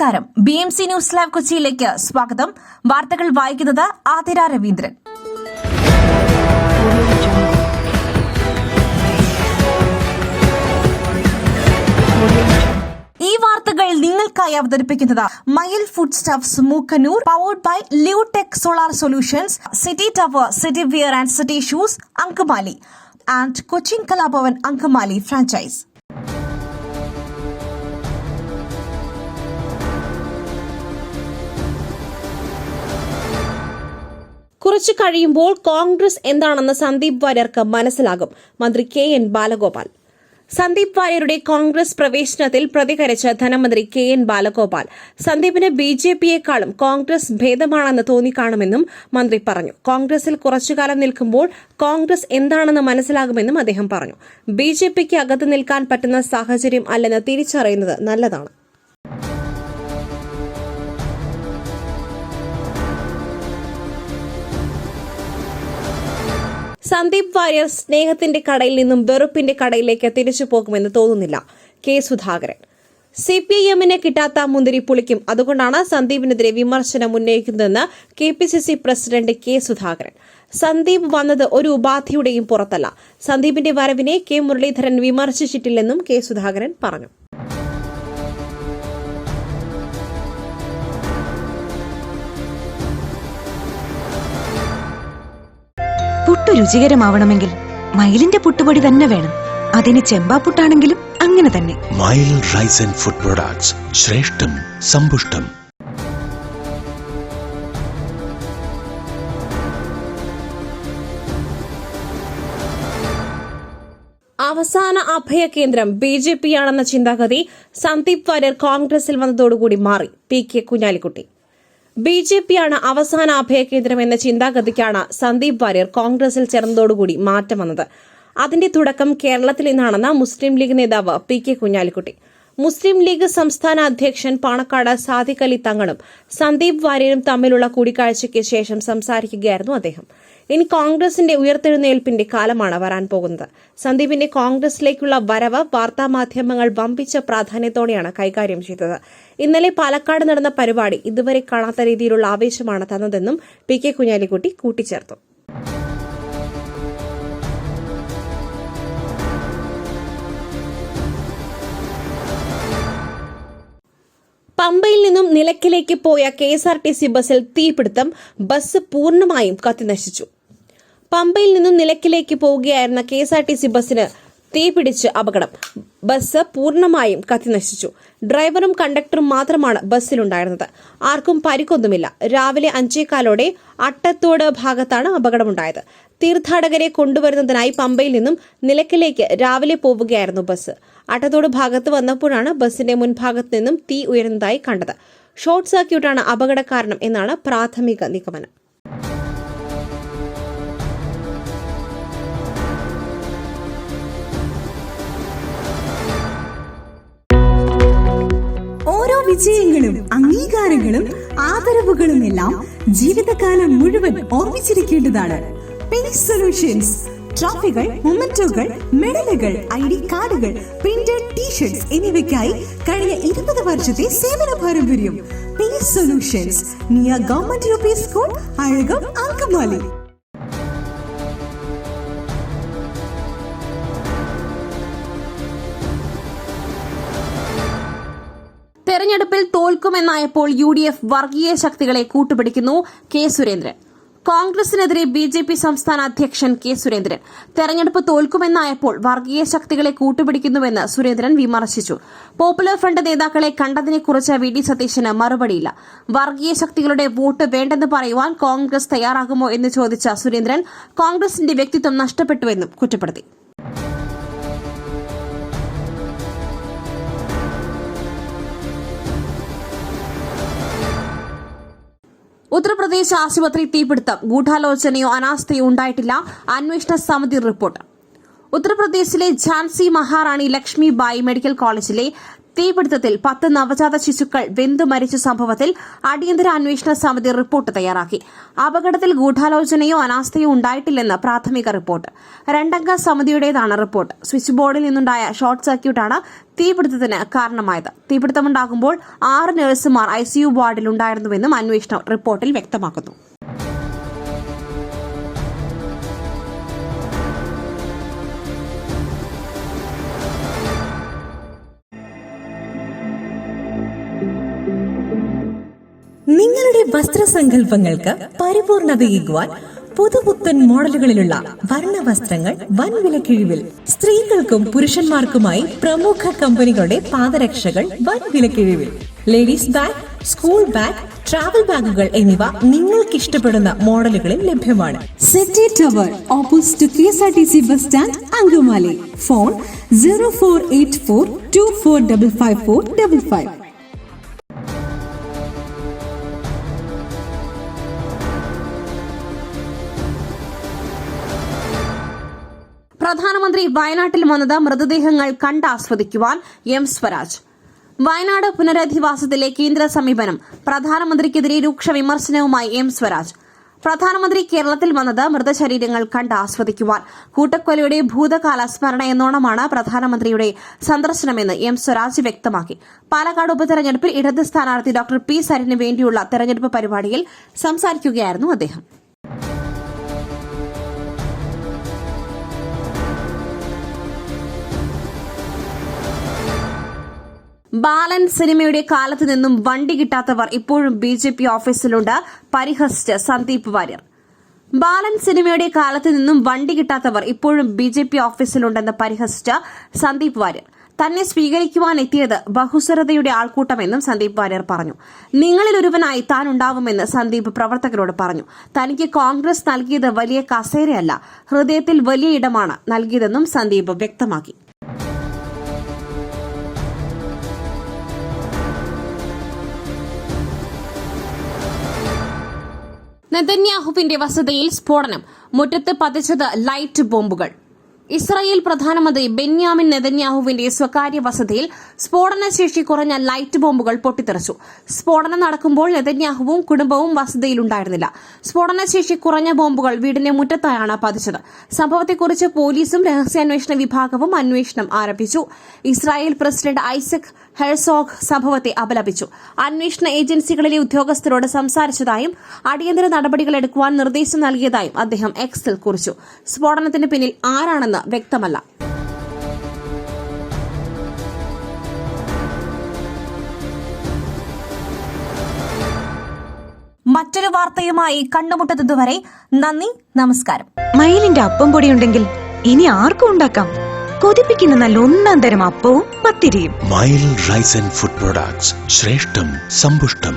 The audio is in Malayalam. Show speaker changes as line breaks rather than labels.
നമസ്കാരം. BMC ന്യൂസ് ലൈവ് കൊച്ചിയിലേക്ക് സ്വാഗതം. വാർത്തകൾ വായിക്കുന്നത് ആതിര രവീന്ദ്രൻ. ഈ വാർത്തകൾ നിങ്ങൾക്കായി അവതരിപ്പിക്കുന്നത് Mayil food stuffs Mookkannoor, powered by Leotech solar solutions, city tower, city wear and city shoes, Angamaly and Cochin Kalabhavan Angamaly franchise.
കുറച്ചു കഴിയുമ്പോൾ കോൺഗ്രസ് എന്താണെന്ന് സന്ദീപ് വാര്യർക്ക് മനസ്സിലാകും. മന്ത്രി KN ബാലഗോപാൽ. സന്ദീപ് വാര്യരുടെ കോൺഗ്രസ് പ്രവേശനത്തിൽ പ്രതികരിച്ച ധനമന്ത്രി KN ബാലഗോപാൽ സന്ദീപിന് BJPയെക്കാളും കോൺഗ്രസ് ഭേദമാണെന്ന് തോന്നിക്കാണുമെന്നും മന്ത്രി പറഞ്ഞു. കോൺഗ്രസിൽ കുറച്ചുകാലം നിൽക്കുമ്പോൾ കോൺഗ്രസ് എന്താണെന്ന് മനസ്സിലാകുമെന്നും അദ്ദേഹം പറഞ്ഞു. BJPക്ക് അകത്ത് നിൽക്കാൻ പറ്റുന്ന സാഹചര്യം അല്ലെന്ന് തിരിച്ചറിയുന്നത് നല്ലതാണ്. സന്ദീപ് വാര്യർ സ്നേഹത്തിന്റെ കടയിൽ നിന്നും വെറുപ്പിന്റെ കടയിലേക്ക് തിരിച്ചു പോകുമെന്ന് തോന്നുന്നില്ല. K. സുധാകരൻ. CPIMന് കിട്ടാത്ത മുന്തിരി പുളിക്കും, അതുകൊണ്ടാണ് സന്ദീപിനെതിരെ വിമർശനം ഉന്നയിക്കുന്നതെന്ന് KPCC president K. Sudhakaran. Sandeep വന്നത് ഒരു ഉപാധിയുടെയും പുറത്തല്ല. സന്ദീപിന്റെ വരവിനെ K. മുരളീധരൻ വിമർശിച്ചിട്ടില്ലെന്നും K. സുധാകരൻ പറഞ്ഞു.
പുട്ട് രുചികരമാവണമെങ്കിൽ മയിലിന്റെ പുട്ടുപൊടി തന്നെ വേണം. അതിന് ചെമ്പാപ്പുട്ടാണെങ്കിലും അങ്ങനെ തന്നെ.
മയിൽ റൈസ് ആൻഡ് ഫുഡ് പ്രൊഡക്ട്സ്, ശ്രേഷ്ഠം സമ്പുഷ്ടം.
അവസാന അഭയകേന്ദ്രം BJPയാണെന്ന ചിന്താഗതി സന്ദീപ് വാര്യർ കോൺഗ്രസിൽ വന്നതോടുകൂടി മാറി. PK കുഞ്ഞാലിക്കുട്ടി. BJPയാണ് അവസാന അഭയകേന്ദ്രം എന്ന ചിന്താഗതിക്കാണ് സന്ദീപ് വാര്യർ കോൺഗ്രസിൽ ചേർന്നതോടുകൂടി മാറ്റം വന്നത്. അതിന്റെ തുടക്കം കേരളത്തിൽ നിന്നാണെന്ന് മുസ്ലിം ലീഗ് നേതാവ് PK കുഞ്ഞാലിക്കുട്ടി. മുസ്ലിം ലീഗ് സംസ്ഥാന അധ്യക്ഷൻ പാണക്കാട് സാദിഖ് അലി തങ്ങളും സന്ദീപ് വാര്യരും തമ്മിലുള്ള കൂടിക്കാഴ്ചയ്ക്ക് ശേഷം സംസാരിക്കുകയായിരുന്നു അദ്ദേഹം. ഇനി കോൺഗ്രസിന്റെ ഉയർത്തെഴുന്നേൽപ്പിന്റെ കാലമാണ് വരാൻ പോകുന്നത്. സന്ദീപിന്റെ കോൺഗ്രസിലേക്കുള്ള വരവ് വാർത്താമാധ്യമങ്ങൾ വമ്പിച്ച പ്രാധാന്യത്തോടെയാണ് കൈകാര്യം ചെയ്തത്. ഇന്നലെ പാലക്കാട് നടന്ന പരിപാടി ഇതുവരെ കാണാത്ത രീതിയിലുള്ള ആവേശമാണ് തന്നതെന്നും PK കുഞ്ഞാലിക്കുട്ടി കൂട്ടിച്ചേർത്തു. പമ്പയിൽ നിന്നും നിലയ്ക്കലേക്ക് പോയ KSRTC ബസ്സിൽ തീപിടുത്തം. ബസ് പൂർണ്ണമായും കത്തിനശിച്ചു. പമ്പയിൽ നിന്നും നിലയ്ക്കലേക്ക് പോവുകയായിരുന്ന KSRTC ബസ്സിന് തീപിടിച്ച് അപകടം. ബസ് പൂർണ്ണമായും കത്തിനശിച്ചു. ഡ്രൈവറും കണ്ടക്ടറും മാത്രമാണ് ബസ്സിലുണ്ടായിരുന്നത്. ആർക്കും പരിക്കൊന്നുമില്ല. രാവിലെ 5:15 അട്ടത്തോട് ഭാഗത്താണ് അപകടമുണ്ടായത്. തീർത്ഥാടകരെ കൊണ്ടുവരുന്നതിനായി പമ്പയിൽ നിന്നും നിലയ്ക്കലേക്ക് രാവിലെ പോവുകയായിരുന്നു ബസ്. അട്ടത്തോട് ഭാഗത്ത് വന്നപ്പോഴാണ് ബസിന്റെ മുൻഭാഗത്ത് നിന്നും തീ ഉയരുന്നതായി കണ്ടത്. ഷോർട്ട് സർക്യൂട്ടാണ് അപകട കാരണം എന്നാണ് പ്രാഥമിക നിഗമനം.
ഓരോ വിജയങ്ങളും അംഗീകാരങ്ങളും ആദരവുകളും എല്ലാം ജീവിതകാലം മുഴുവൻ ഓർമ്മിച്ചിരിക്കേണ്ടതാണ്. പേസ് സൊല്യൂഷൻസ് ട്രോഫികൾ, മൊമെന്റോകൾ, മെഡലുകൾ, ID കാർഡുകൾ, പ്രിന്റഡ് ടീഷർട്സ് എന്നിവയ്ക്കായി കഴിഞ്ഞ 20 വർഷത്തെ സേവന പാരമ്പര്യം. Pace solutions, near government UP school, Azhakam, Angamaly.
തെരഞ്ഞെടുപ്പിൽ തോൽക്കുമെന്നായപ്പോൾ UDF വർഗീയ ശക്തികളെ കൂട്ടുപിടിക്കുന്നു. K. സുരേന്ദ്രൻ. കോൺഗ്രസിനെതിരെ BJP സംസ്ഥാന അധ്യക്ഷൻ K. സുരേന്ദ്രൻ. തെരഞ്ഞെടുപ്പ് തോൽക്കുമെന്നായപ്പോൾ വർഗീയ ശക്തികളെ കൂട്ടുപിടിക്കുന്നുവെന്ന് സുരേന്ദ്രൻ വിമർശിച്ചു. പോപ്പുലർ ഫ്രണ്ട് നേതാക്കളെ കണ്ടതിനെക്കുറിച്ച് VD സതീശന് മറുപടിയില്ല. വർഗീയ ശക്തികളുടെ വോട്ട് വേണ്ടെന്ന് പറയുവാൻ കോൺഗ്രസ് തയ്യാറാകുമോ എന്ന് ചോദിച്ച സുരേന്ദ്രൻ കോൺഗ്രസിന്റെ വ്യക്തിത്വം നഷ്ടപ്പെട്ടുവെന്നും കുറ്റപ്പെടുത്തി. ഉത്തർപ്രദേശ് ആശുപത്രി തീപിടുത്തം. ഗൂഢാലോചനയോ അനാസ്ഥയോ ഉണ്ടായിട്ടില്ല. അന്വേഷണ സമിതി റിപ്പോർട്ട്. ഉത്തർപ്രദേശിലെ ഝാൻസി മഹാറാണി ലക്ഷ്മിബായി മെഡിക്കൽ കോളേജിലെ തീപിടുത്തത്തിൽ 10 നവജാത ശിശുക്കൾ വെന്തു മരിച്ച സംഭവത്തിൽ അടിയന്തര അന്വേഷണ സമിതി റിപ്പോർട്ട് തയ്യാറാക്കി. അപകടത്തിൽ ഗൂഢാലോചനയോ അനാസ്ഥയോ ഉണ്ടായിട്ടില്ലെന്ന് പ്രാഥമിക റിപ്പോർട്ട്. 2-അംഗ സമിതിയുടേതാണ് റിപ്പോർട്ട്. സ്വിച്ച് ബോർഡിൽ നിന്നുണ്ടായ ഷോർട്ട് സർക്യൂട്ടാണ് തീപിടുത്തത്തിന് കാരണമായത്. തീപിടുത്തമുണ്ടാകുമ്പോൾ 6 നഴ്സുമാർ ICU വാർഡിലുണ്ടായിരുന്നുവെന്നും അന്വേഷണ റിപ്പോർട്ടിൽ വ്യക്തമാക്കുന്നു.
നിങ്ങളുടെ വസ്ത്രസങ്കല്പങ്ങൾക്ക് പരിപൂർണതയേകുവാൻ പുതുപുത്തൻ മോഡലുകളിലുള്ള വർണ്ണ വസ്ത്രങ്ങൾ വൻ വിലക്കിഴിവിൽ. സ്ത്രീകൾക്കും പുരുഷന്മാർക്കുമായി പ്രമുഖ കമ്പനികളുടെ പാദരക്ഷകൾ വൻ വിലക്കിഴിവിൽ. Ladies bag, school bag, travel ബാഗുകൾ എന്നിവ നിങ്ങൾക്ക് ഇഷ്ടപ്പെടുന്ന മോഡലുകളിൽ ലഭ്യമാണ്. City tower opposite KSRTC bus stand, Angamaly. Phone 0484245555.
പ്രധാനമന്ത്രി വയനാട്ടിൽ വന്നത് മൃതദേഹങ്ങൾ കണ്ടാസ്വദിക്കുവാൻ എം സ്വരാജ്. വയനാട് പുനരധിവാസത്തിലെ കേന്ദ്ര സമീപനം പ്രധാനമന്ത്രിക്കെതിരെ രൂക്ഷ വിമർശനവുമായി എം സ്വരാജ്. പ്രധാനമന്ത്രി കേരളത്തിൽ വന്നത് മൃതശരീരങ്ങൾ കണ്ട് ആസ്വദിക്കുവാൻ, കൂട്ടക്കൊലയുടെ ഭൂതകാല സ്മരണ എന്നോണമാണ് പ്രധാനമന്ത്രിയുടെ സന്ദർശനമെന്ന് എം സ്വരാജ് വ്യക്തമാക്കി. പാലക്കാട് ഉപതെരഞ്ഞെടുപ്പിൽ ഇടത് സ്ഥാനാർത്ഥി ഡോക്ടർ പി സരിന് വേണ്ടിയുള്ള തെരഞ്ഞെടുപ്പ് പരിപാടിയിൽ സംസാരിക്കുകയായിരുന്നു അദ്ദേഹം. ബാലൻ സിനിമയുടെ കാലത്ത് നിന്നും വണ്ടി കിട്ടാത്തവർ ഇപ്പോഴും BJP ഓഫീസിലുണ്ട്, പരിഹസിച്ച് സന്ദീപ് വാര്യർ. ബാലൻ സിനിമയുടെ കാലത്ത് നിന്നും വണ്ടി കിട്ടാത്തവർ ഇപ്പോഴും BJP ഓഫീസിലുണ്ടെന്ന് പരിഹസിച്ച് സന്ദീപ് വാര്യർ. തന്നെ സ്വീകരിക്കുവാൻ എത്തിയത് ബഹുസ്വരതയുടെ ആൾക്കൂട്ടമെന്നും സന്ദീപ് വാര്യർ പറഞ്ഞു. നിങ്ങളിൽ ഒരുവനായി താൻ ഉണ്ടാവുമെന്ന് സന്ദീപ് പ്രവർത്തകരോട് പറഞ്ഞു. തനിക്ക് കോൺഗ്രസ് നൽകിയത് വലിയ കസേരയല്ല, ഹൃദയത്തിൽ വലിയ ഇടമാണ് നൽകിയതെന്നും സന്ദീപ് വ്യക്തമാക്കി. നെതന്യാഹുവിന്റെ വസതിയിൽ സ്ഫോടനം, മുറ്റത്ത് പതിച്ചത് ലൈറ്റ് ബോംബുകൾ. ഇസ്രായേൽ പ്രധാനമന്ത്രി ബെന്യാമിൻ നെതന്യാഹുവിന്റെ സ്വകാര്യ വസതിയിൽ സ്ഫോടനശേഷി കുറഞ്ഞ ലൈറ്റ് ബോംബുകൾ പൊട്ടിത്തെറിച്ചു. സ്ഫോടനം നടക്കുമ്പോൾ നെതന്യാഹുവും കുടുംബവും വസതിയിലുണ്ടായിരുന്നില്ല. സ്ഫോടനശേഷി കുറഞ്ഞ ബോംബുകൾ വീടിന്റെ മുറ്റത്തായാണ് പതിച്ചത്. സംഭവത്തെക്കുറിച്ച് പോലീസും രഹസ്യാന്വേഷണ വിഭാഗവും അന്വേഷണം ആരംഭിച്ചു. ഇസ്രായേൽ പ്രസിഡന്റ് ഐസക് ഹെർസോഗ് സംഭവത്തെ അപലപിച്ചു. അന്വേഷണ ഏജൻസികളിലെ ഉദ്യോഗസ്ഥരോട് സംസാരിച്ചതായും അടിയന്തര നടപടികളെടുക്കുവാൻ നിർദ്ദേശം നൽകിയതായും അദ്ദേഹം എക്സിൽ കുറിച്ചു. സ്ഫോടനത്തിന് പിന്നിൽ ആരാണെന്ന് വ്യക്തമല്ല.
മറ്റൊരു വാർത്തയുമായി കണ്ടുമുട്ടുന്നതുവരെ നന്ദി, നമസ്കാരം.
മയിലിന്റെ അപ്പം പൊടിയുണ്ടെങ്കിൽ ഇനി ആർക്കും ഉണ്ടാക്കാം. കൊതിപ്പിക്കുന്ന നല്ല 1-ാം തരം അപ്പവും പത്തിരിയും.
മയിൽ റൈസ് ആൻഡ് ഫുഡ് പ്രൊഡക്ട്സ്, ശ്രേഷ്ഠം സമ്പുഷ്ടം.